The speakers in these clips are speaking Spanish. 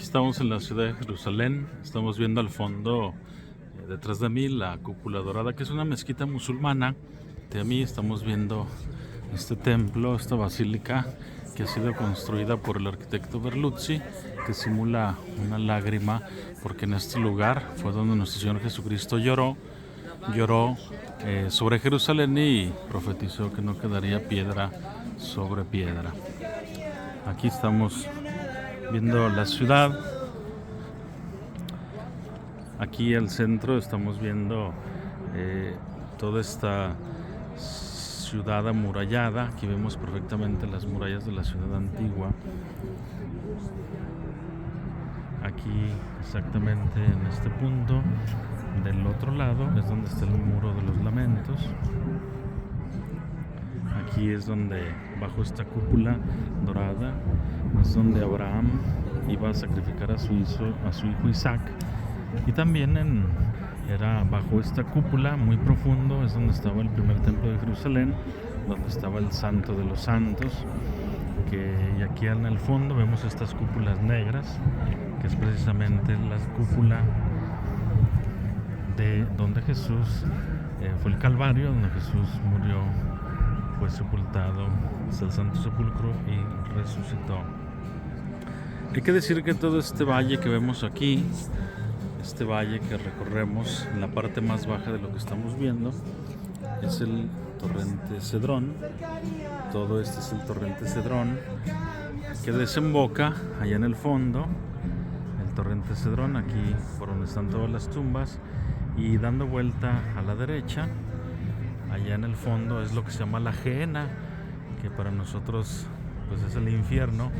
Estamos en la ciudad de Jerusalén, estamos viendo al fondo, detrás de mí, la cúpula dorada, que es una mezquita musulmana. De mí estamos viendo este templo, esta basílica, que ha sido construida por el arquitecto Berluzzi, que simula una lágrima, porque en este lugar fue donde nuestro Señor Jesucristo lloró sobre Jerusalén y profetizó que no quedaría piedra sobre piedra. Aquí estamos viendo la ciudad. Aquí al centro estamos viendo toda esta ciudad amurallada. Aquí vemos perfectamente las murallas de la ciudad antigua. Aquí exactamente en este punto del otro lado es donde está el muro de los lamentos. Aquí es donde, bajo esta cúpula dorada, es donde Abraham iba a sacrificar a su hijo Isaac. Y también era bajo esta cúpula muy profundo, es donde estaba el primer templo de Jerusalén, donde estaba el Santo de los Santos. Y aquí en el fondo vemos estas cúpulas negras, que es precisamente la cúpula de donde Jesús fue el Calvario, donde Jesús murió, fue sepultado hasta el Santo Sepulcro y resucitó. Hay que decir que todo este valle que vemos aquí, este valle que recorremos en la parte más baja de lo que estamos viendo, es el torrente Cedrón. Todo este es el torrente Cedrón, que desemboca allá en el fondo. El torrente Cedrón, aquí por donde están todas las tumbas, y dando vuelta a la derecha, allá en el fondo es lo que se llama la Gehenna, que para nosotros pues es el infierno,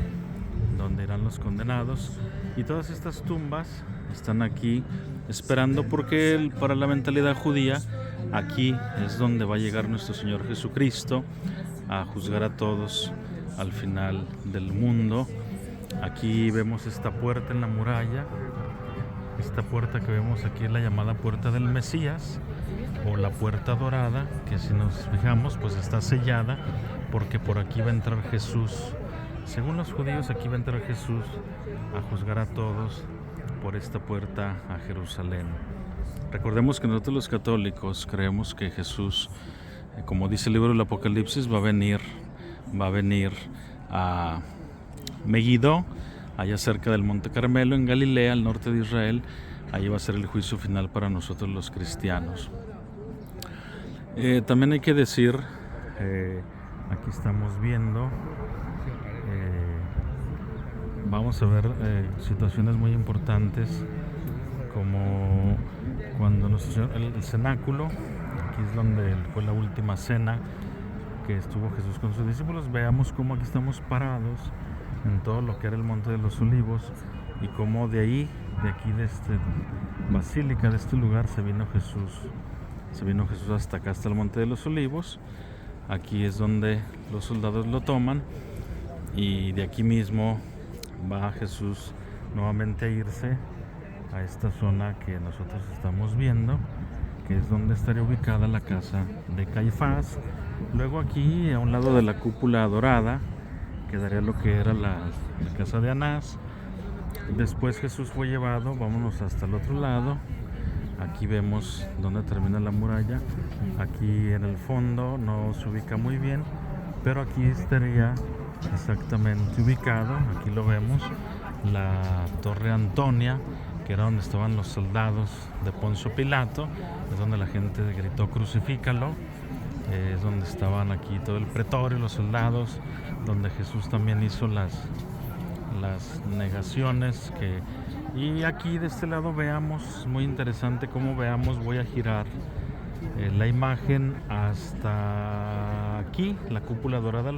donde irán los condenados. Y todas estas tumbas están aquí esperando, porque para la mentalidad judía aquí es donde va a llegar nuestro Señor Jesucristo a juzgar a todos al final del mundo. Aquí vemos esta puerta en la muralla. Esta puerta que vemos aquí es la llamada puerta del Mesías, o la puerta dorada, que si nos fijamos pues está sellada, porque por aquí va a entrar Jesús. Según los judíos, aquí va a entrar Jesús a juzgar a todos por esta puerta a Jerusalén. Recordemos que nosotros los católicos creemos que Jesús, como dice el libro del Apocalipsis, va a venir a Megiddo, allá cerca del Monte Carmelo, en Galilea, al norte de Israel. Ahí va a ser el juicio final para nosotros los cristianos. También hay que decir, aquí estamos viendo, vamos a ver situaciones muy importantes, como cuando nuestro Señor, el cenáculo, aquí es donde fue la última cena que estuvo Jesús con sus discípulos. Veamos cómo aquí estamos parados en todo lo que era el Monte de los Olivos, y cómo de aquí de esta basílica, de este lugar, se vino Jesús hasta acá, hasta el Monte de los Olivos. Aquí es donde los soldados lo toman, y de aquí mismo va Jesús nuevamente a irse a esta zona que nosotros estamos viendo, que es donde estaría ubicada la casa de Caifás. Luego aquí, a un lado de la cúpula dorada, quedaría lo que era la casa de Anás. Después Jesús fue llevado, vámonos hasta el otro lado. Aquí vemos donde termina la muralla. Aquí en el fondo no se ubica muy bien, pero aquí estaría exactamente ubicado, aquí lo vemos, la Torre Antonia, que era donde estaban los soldados de Poncio Pilato. Es donde la gente gritó crucifícalo. Es donde estaban aquí todo el pretorio, los soldados, donde Jesús también hizo las negaciones. Y aquí de este lado veamos, muy interesante cómo veamos, voy a girar la imagen hasta aquí, la cúpula dorada,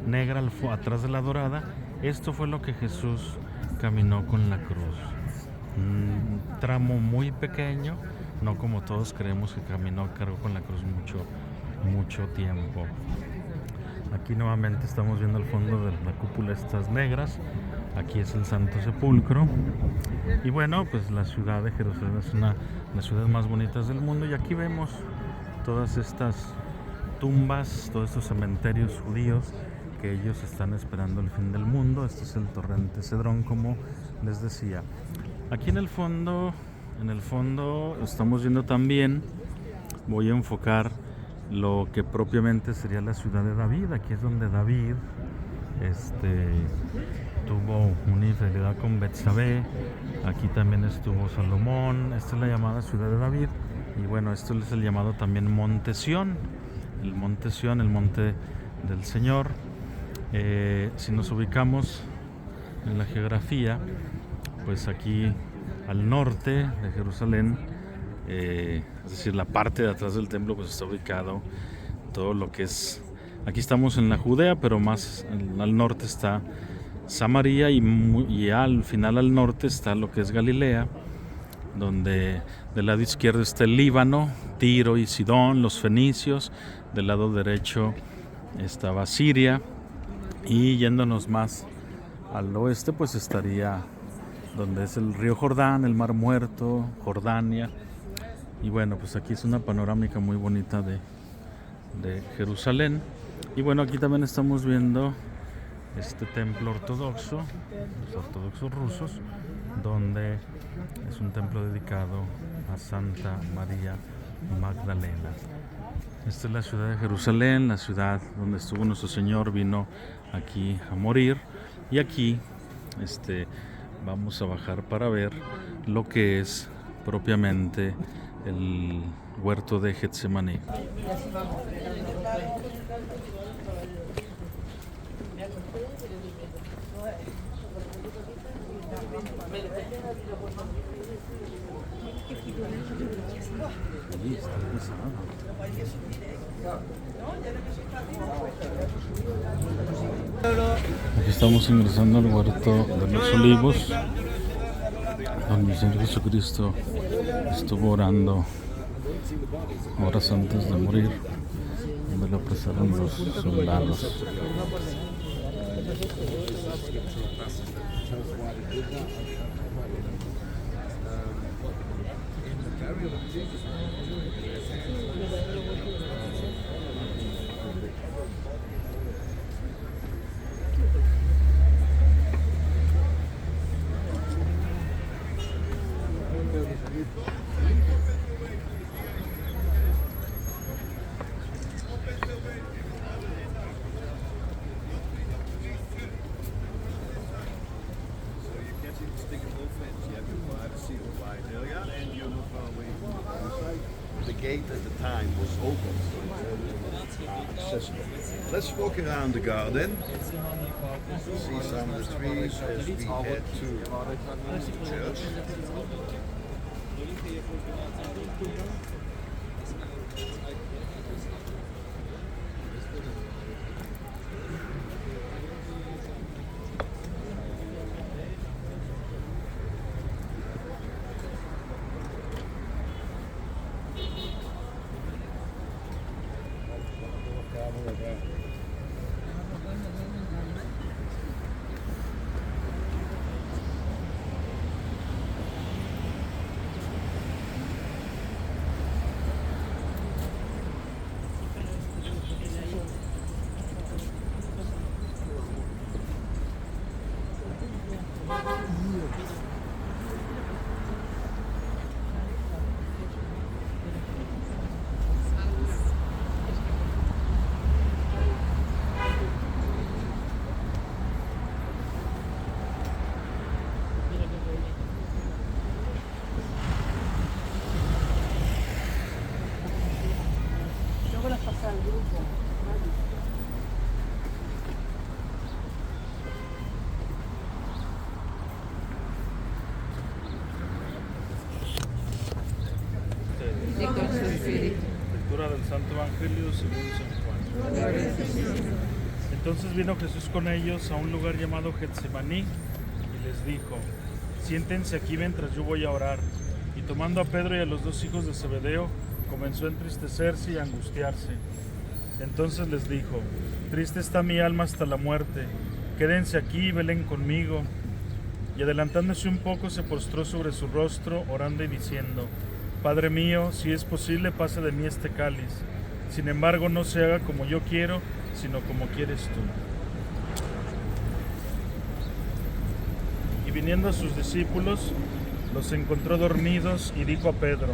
negra atrás de la dorada. Esto fue lo que Jesús caminó con la cruz. Un tramo muy pequeño, no como todos creemos que cargó con la cruz mucho tiempo. Aquí nuevamente estamos viendo el fondo de la cúpula, estas negras. Aquí es el Santo Sepulcro. Y bueno, pues la ciudad de Jerusalén es una de las ciudades más bonitas del mundo. Y aquí vemos todas estas tumbas, todos estos cementerios judíos que ellos están esperando el fin del mundo. Este es el torrente Cedrón, como les decía. Aquí en el fondo estamos viendo también, voy a enfocar lo que propiamente sería la ciudad de David. Aquí es donde David tuvo una infidelidad con Betsabé. Aquí también estuvo Salomón. Esta es la llamada ciudad de David. Y bueno, esto es el llamado también Monte Sión, el Monte Sión, el monte del Señor. Si nos ubicamos en la geografía, pues aquí al norte de Jerusalén, es decir, la parte de atrás del templo, pues está ubicado todo lo que es, aquí estamos en la Judea, pero más al norte está Samaria, y al final al norte está lo que es Galilea, donde del lado izquierdo está el Líbano, Tiro y Sidón, los fenicios. Del lado derecho estaba Siria, y yéndonos más al oeste pues estaría donde es el río Jordán, el Mar Muerto, Jordania. Y bueno, pues aquí es una panorámica muy bonita de Jerusalén. Y bueno, aquí también estamos viendo este templo ortodoxo, los ortodoxos rusos, donde es un templo dedicado a Santa María Magdalena. Esta es la ciudad de Jerusalén, la ciudad donde estuvo nuestro Señor, vino aquí a morir. Y aquí vamos a bajar para ver lo que es propiamente el huerto de Getsemaní. Aquí estamos ingresando al huerto de los Olivos, donde el Señor Jesucristo estuvo orando horas antes de morir, donde lo apresaron los soldados. The gate at the time was open, so it's accessible. Let's walk around the garden, see some of the trees as we head to the church. Lectura del Santo Evangelio según San Juan. Entonces vino Jesús con ellos a un lugar llamado Getsemaní y les dijo: siéntense aquí mientras yo voy a orar. Y tomando a Pedro y a los dos hijos de Zebedeo, comenzó a entristecerse y a angustiarse. Entonces les dijo: triste está mi alma hasta la muerte, quédense aquí y velen conmigo. Y adelantándose un poco se postró sobre su rostro, orando y diciendo: Padre mío, si es posible, pase de mí este cáliz. Sin embargo, no se haga como yo quiero, sino como quieres tú. viniendo a sus discípulos, los encontró dormidos y dijo a Pedro: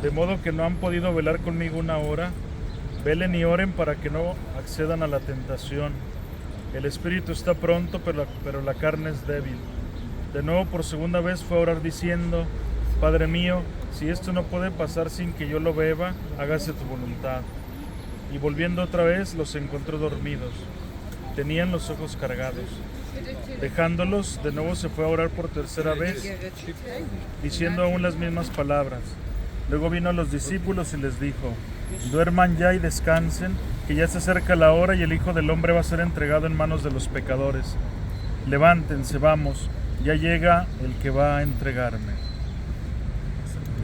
de modo que no han podido velar conmigo una hora. Velen y oren para que no accedan a la tentación. El espíritu está pronto, pero la carne es débil. De nuevo, por segunda vez, fue a orar diciendo: Padre mío, si esto no puede pasar sin que yo lo beba, hágase tu voluntad. Y volviendo otra vez, los encontró dormidos. Tenían los ojos cargados. Dejándolos, de nuevo se fue a orar por tercera vez, diciendo aún las mismas palabras. Luego vino a los discípulos y les dijo: duerman ya y descansen, que ya se acerca la hora y el Hijo del Hombre va a ser entregado en manos de los pecadores. Levántense, vamos, ya llega el que va a entregarme.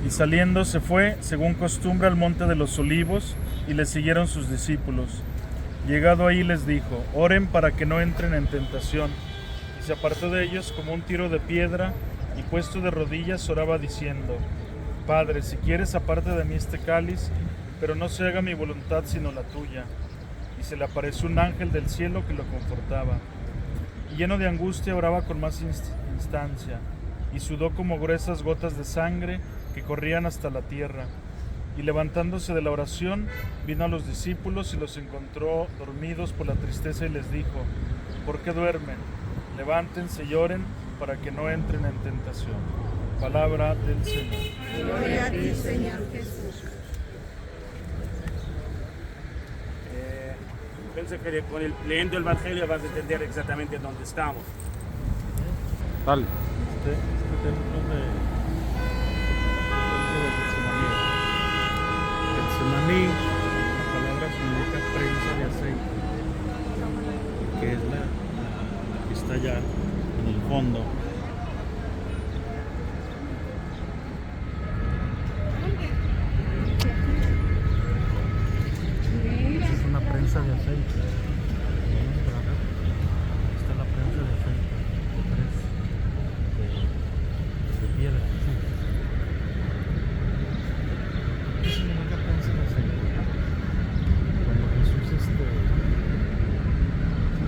Y saliendo se fue, según costumbre, al monte de los Olivos, y le siguieron sus discípulos. Llegado ahí les dijo: oren para que no entren en tentación. Y se apartó de ellos como un tiro de piedra, y puesto de rodillas oraba diciendo: Padre, si quieres, aparte de mí este cáliz, pero no se haga mi voluntad sino la tuya. Y se le apareció un ángel del cielo que lo confortaba. Y lleno de angustia oraba con más instancia, y sudó como gruesas gotas de sangre que corrían hasta la tierra. Y levantándose de la oración, vino a los discípulos y los encontró dormidos por la tristeza y les dijo: ¿por qué duermen? Levántense y oren para que no entren en tentación. Palabra del Señor. Gloria a ti, Señor Jesús. Penso que leyendo el Evangelio vas a entender exactamente dónde estamos. Dale. Este templo de Getsemaní, la palabra significa prensa de aceite, que es la que está allá en el fondo. Esa es una prensa de aceite. Está la prensa de aceite, de piedra. ¿Qué significa prensa de aceite? Cuando Jesús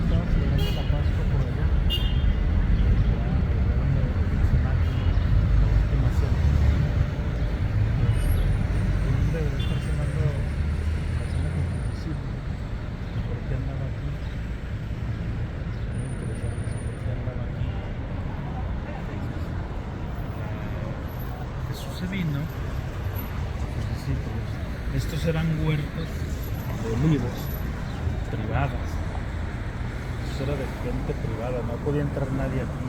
estaba celebrando la Pascua por allá, la última cena. Él debería estar cenando la cena con sus discípulos. ¿Por qué andaba aquí? Muy interesante, ¿por qué andaba aquí? Jesús se vino con sus discípulos. Estos eran huertos de olivos privadas. Eso era de gente privada, no podía entrar nadie aquí.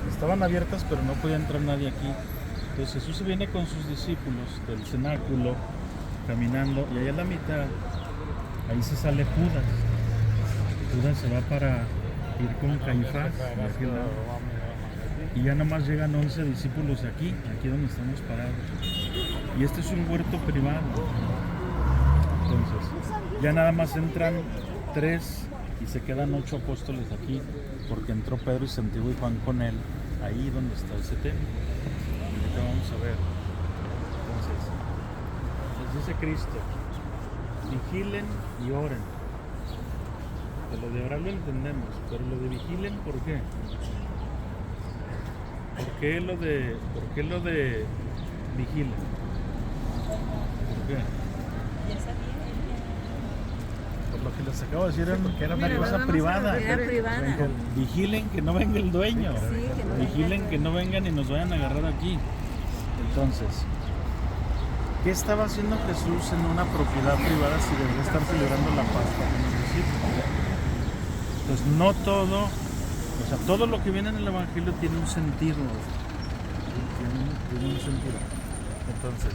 Estaban abiertas, pero no podía entrar nadie aquí. Entonces Jesús se viene con sus discípulos del cenáculo, caminando, y allá en la mitad, ahí se sale Judas. Judas se va para ir con Caifás, de aquel lado. Y ya nomás llegan 11 discípulos aquí donde estamos parados. Y este es un huerto privado. Entonces, ya nada más entran 3 y se quedan 8 apóstoles aquí, porque entró Pedro y Santiago y Juan con él, ahí donde está ese templo. Ahorita vamos a ver. Entonces, les dice Cristo: vigilen y oren. De lo de orar lo entendemos, pero lo de vigilen, ¿por qué? ¿Por qué lo de vigilen? ¿Por qué? Por lo que les acabo de decir, era una cosa privada. Vigilen que no venga el dueño. Vigilen que no vengan y nos vayan a agarrar aquí. Entonces, ¿qué estaba haciendo Jesús en una propiedad privada si debería estar celebrando la Pascua con los discípulos? Pues no todo, o sea, todo lo que viene en el Evangelio tiene un sentido. Tiene un sentido. Entonces,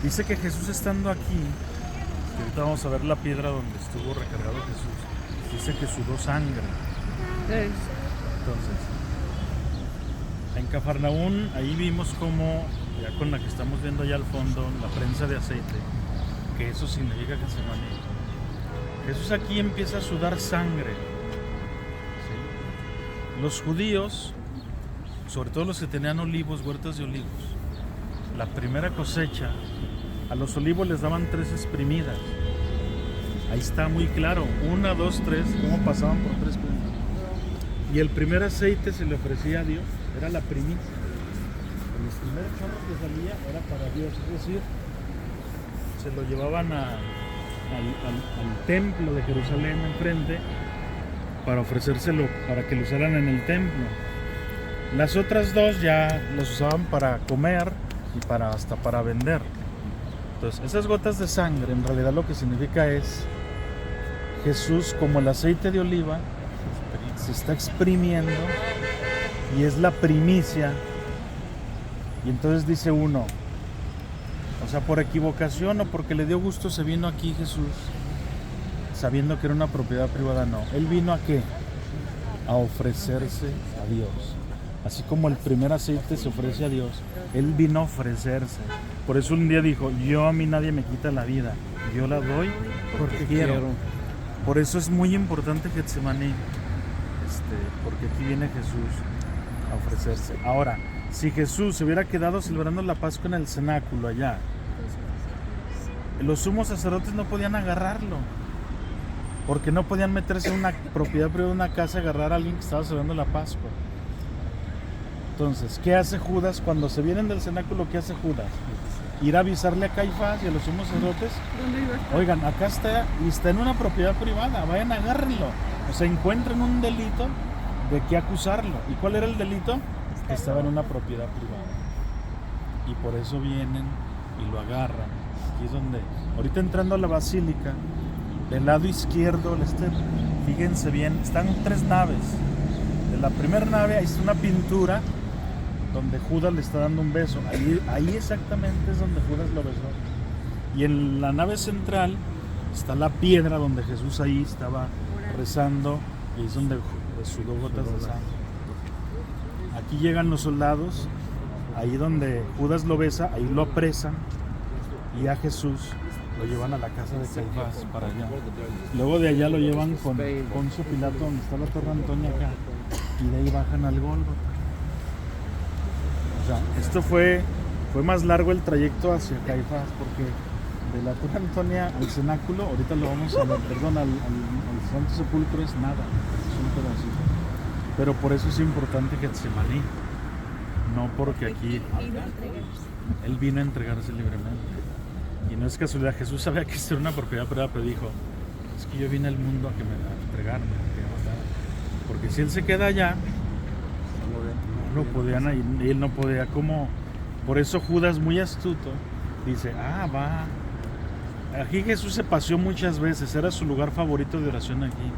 dice que Jesús estando aquí, que ahorita vamos a ver la piedra donde estuvo recargado Jesús, dice que sudó sangre. Entonces, en Cafarnaún, ahí vimos como, ya con la que estamos viendo allá al fondo, la prensa de aceite, que eso significa Getsemaní. Jesús aquí empieza a sudar sangre. ¿Sí? Los judíos, sobre todo los que tenían olivos, huertas de olivos, la primera cosecha, a los olivos les daban 3 exprimidas. Ahí está muy claro, 1, 2, 3, cómo pasaban por 3 exprimidas. Y el primer aceite se le ofrecía a Dios, era la primicia. El primer chorro que salía era para Dios, es decir, se lo llevaban al templo de Jerusalén enfrente para ofrecérselo, para que lo usaran en el templo. Las otras dos ya los usaban para comer y hasta para vender. Entonces, esas gotas de sangre en realidad lo que significa es Jesús, como el aceite de oliva, se está exprimiendo y es la primicia. Y entonces dice uno, o sea, por equivocación o porque le dio gusto se vino aquí Jesús, sabiendo que era una propiedad privada. No, Él vino ¿a qué? A ofrecerse a Dios. Así como el primer aceite se ofrece a Dios, Él vino a ofrecerse. Por eso un día dijo, a mí nadie me quita la vida, yo la doy porque quiero. Por eso es muy importante Getsemaní, porque aquí viene Jesús a ofrecerse. Ahora, si Jesús se hubiera quedado celebrando la Pascua en el cenáculo allá, los sumos sacerdotes no podían agarrarlo, porque no podían meterse en una propiedad privada de una casa y agarrar a alguien que estaba celebrando la Pascua. Entonces, ¿qué hace Judas? Cuando se vienen del cenáculo, ¿qué hace Judas? Ir a avisarle a Caifás y a los sumos sacerdotes, oigan, acá está y está en una propiedad privada, vayan a agárrenlo. O sea, encuentren un delito de qué acusarlo. ¿Y cuál era el delito? Que estaba en una propiedad privada. Y por eso vienen y lo agarran. Aquí es donde, ahorita entrando a la basílica, del lado izquierdo, fíjense bien, están 3 naves. De la primera nave ahí está una pintura donde Judas le está dando un beso. Ahí exactamente es donde Judas lo besó. Y en la nave central está la piedra donde Jesús ahí estaba rezando, y es donde sudó gotas de sangre. Aquí llegan los soldados, ahí donde Judas lo besa, ahí lo apresan, y a Jesús lo llevan a la casa de Caifás para allá. Luego de allá lo llevan con Poncio Pilato, donde está la Torre Antonia acá, y de ahí bajan al Gólgota. O sea, esto fue más largo el trayecto hacia Caifás, porque de la Torre Antonia al cenáculo, ahorita lo vamos a ver, perdón, al Santo Sepulcro es nada, es un pedacito. Pero por eso es importante Getsemaní, no porque aquí Él vino a entregarse libremente. Y no es casualidad, Jesús sabía que esto era una propiedad privada, pero dijo, es que yo vine al mundo a entregarme, a que me matara. Porque si Él se queda allá, no podían, y Él no podía, como. Por eso Judas, muy astuto, dice, va. Aquí Jesús se paseó muchas veces, era su lugar favorito de oración aquí.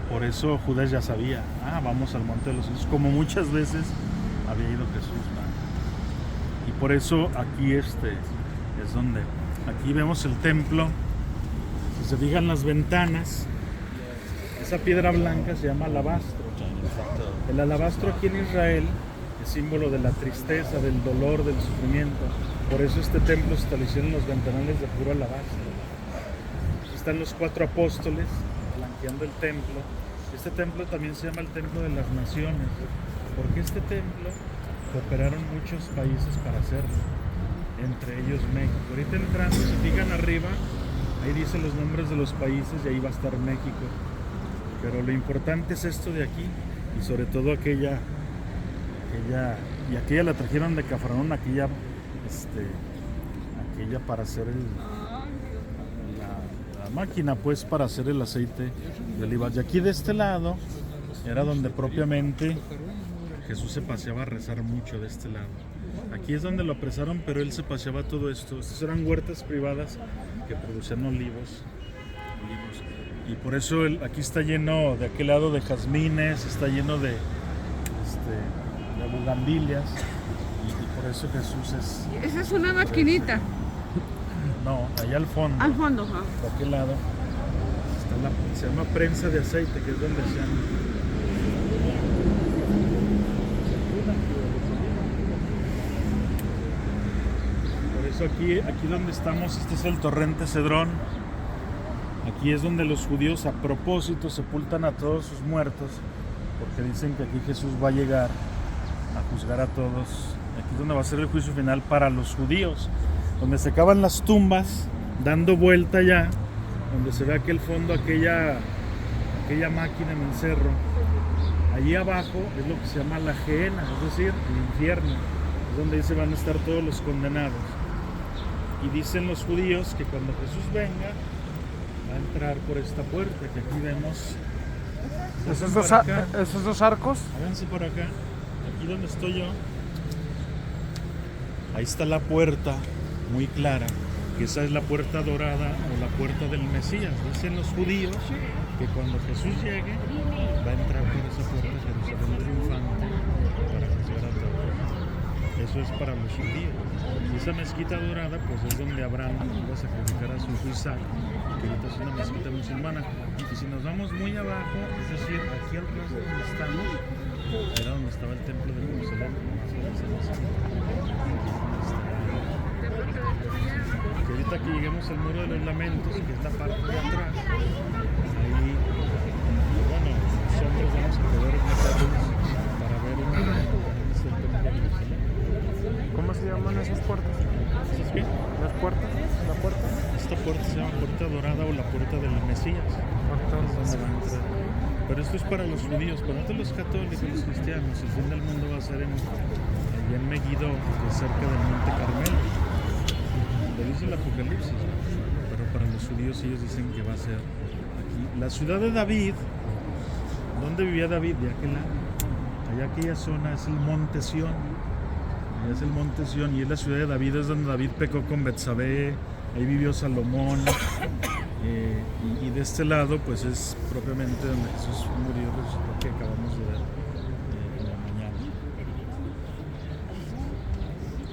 Por eso Judas ya sabía, vamos al Monte de los Olivos, como muchas veces había ido Jesús. Y por eso aquí es donde, aquí vemos el templo. Si se fijan las ventanas, esa piedra blanca se llama alabastro. El alabastro aquí en Israel es símbolo de la tristeza, del dolor, del sufrimiento. Por eso este templo se estableció en los ventanales de puro alabastro. Están los 4 apóstoles flanqueando el templo. Este templo también se llama el Templo de las Naciones, porque este templo cooperaron muchos países para hacerlo, entre ellos México. Ahorita entrando, si fijan arriba, ahí dice los nombres de los países y ahí va a estar México. Pero lo importante es esto de aquí, y sobre todo aquella la trajeron de Cafarnaúm, aquella para hacer la máquina, pues, para hacer el aceite de oliva. Y aquí de este lado era donde propiamente Jesús se paseaba a rezar mucho, de este lado. Aquí es donde lo apresaron, pero él se paseaba todo esto. Estas eran huertas privadas que producían olivos. Y por eso aquí está lleno, de aquel lado, de jazmines, está lleno de bugambilias. Y por eso Jesús es... Esa es una maquinita. No, allá al fondo. Al fondo, De aquel lado está se llama prensa de aceite, que es donde se han... Por eso aquí donde estamos, este es el torrente Cedrón. Aquí es donde los judíos a propósito sepultan a todos sus muertos, porque dicen que aquí Jesús va a llegar a juzgar a todos. Aquí es donde va a ser el juicio final para los judíos, donde se acaban las tumbas, dando vuelta ya, donde se ve aquel fondo, aquella máquina en el cerro. Allí abajo es lo que se llama la Gehenna, es decir, el infierno, es donde se van a estar todos los condenados. Y dicen los judíos que cuando Jesús venga, va a entrar por esta puerta que aquí vemos. ¿Esos dos arcos? Háganse por acá, aquí donde estoy yo. Ahí está la puerta, muy clara, que esa es la puerta dorada o la puerta del Mesías. Dicen los judíos que cuando Jesús llegue, va a entrar por esa puerta a Jerusalén triunfante para juzgar a todos. Eso es para los judíos. Y esa mezquita dorada, pues es donde Abraham iba a sacrificar a su hijo Isaac, que ahorita es una mezquita musulmana. Y si nos vamos muy abajo, es decir, aquí al ras de donde estamos, era donde estaba el templo de Jerusalén. Que ahorita que lleguemos al muro de los lamentos, que es la parte de atrás, ahí, bueno, los hombres vamos a poder meternos para ver un templo de Jerusalén. ¿Cómo se llaman esas puertas? ¿Sabes qué? ¿Las puertas? ¿La puerta? Esta puerta se llama puerta dorada o la puerta del Mesías. Es donde va a entrar. Pero esto es para los judíos, para nosotros los católicos, los cristianos, el fin del mundo va a ser allá en Megiddo, que es cerca del Monte Carmelo. Lo dice el Apocalipsis, ¿no? Pero para los judíos ellos dicen que va a ser aquí. La ciudad de David, ¿dónde vivía David? De aquel lado. Allá aquella zona es el Monte Sión. Allá es el Monte Sión y es la ciudad de David, es donde David pecó con Betsabé, ahí vivió Salomón. Y de este lado pues es propiamente donde Jesús murió, pues, lo que acabamos de ver en la mañana.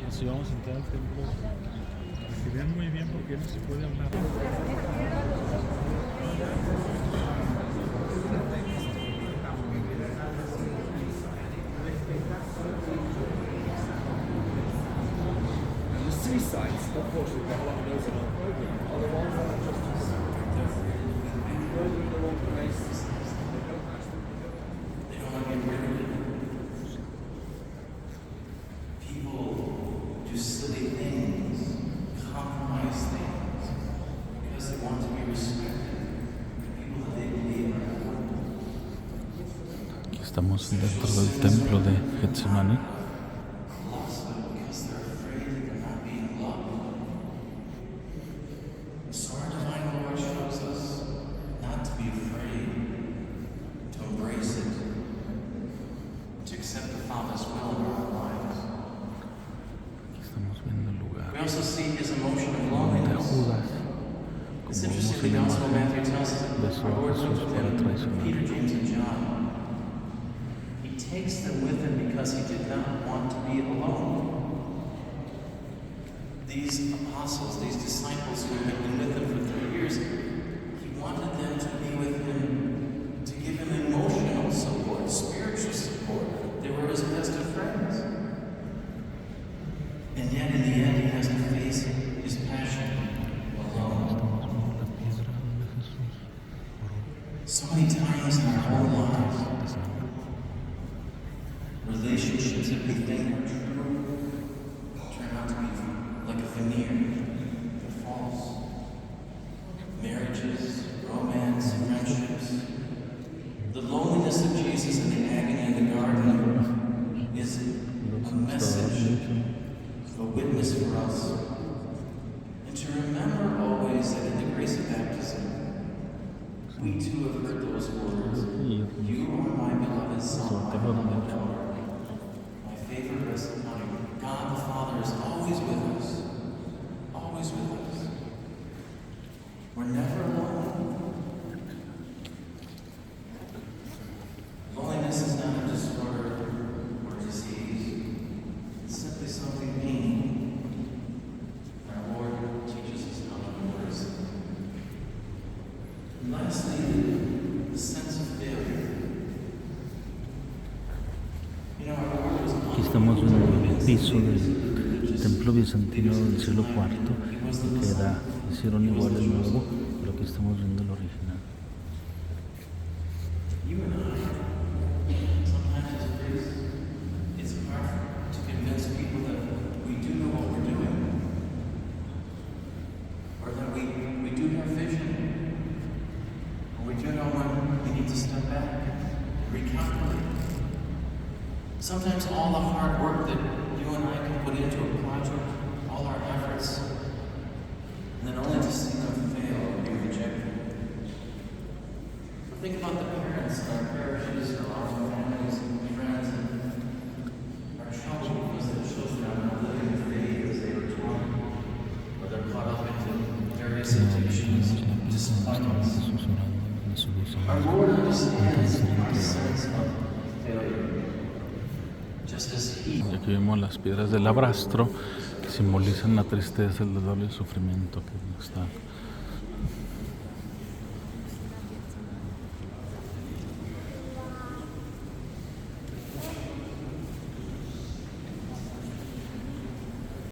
Así vamos a entrar al templo para que vean muy bien porque no se puede hablar. Aquí estamos dentro del templo de Getsemaní. Estamos viendo el lugar de Judas, como vemos en la imagen, besó a Jesús para traicionarlo. He takes them with him because he did not want to be alone. These apostles, these disciples who had been with him for 3 years, he wanted them to be with him, to give him emotional support, spiritual support. They were his best of friends. And yet in the end he has to face his passion alone. So many times in our whole lives, relationships that we think are true turn out to be like a veneer. They're false. Marriages, romance, friendships. The loneliness of Jesus and the agony in the garden is a message, a witness for us. And to remember always that in the grace of baptism, we too have heard those words. You are my beloved Son, my beloved daughter. My favorite resting honor. God the Father is always with us. Always with us. We're never alone. Loneliness is not a disorder or disease. It's simply something painful. Our Lord teaches us how to embrace it. And lastly, the sense of failure. You know, our Lord was Aquí estamos en el piso del templo bizantino del siglo IV, que hicieron igual el nuevo, pero aquí estamos viendo el original. You and I, sometimes as priests, it's hard to convince people that we do know what we're doing, or that we do have vision, or we do know when we need to step back and recalculate. Sometimes all the hard work that you and I can put into a project, all our efforts, and then only to see them fail or be rejected. But think about the parents in our parishes or our families and friends and are troubled because their children are not living the faith as they were taught, or they're caught up into various temptations and disappointments. Our Lord understands our sense of failure. Y aquí vemos las piedras del labranzo que simbolizan la tristeza, el dolor y el sufrimiento que está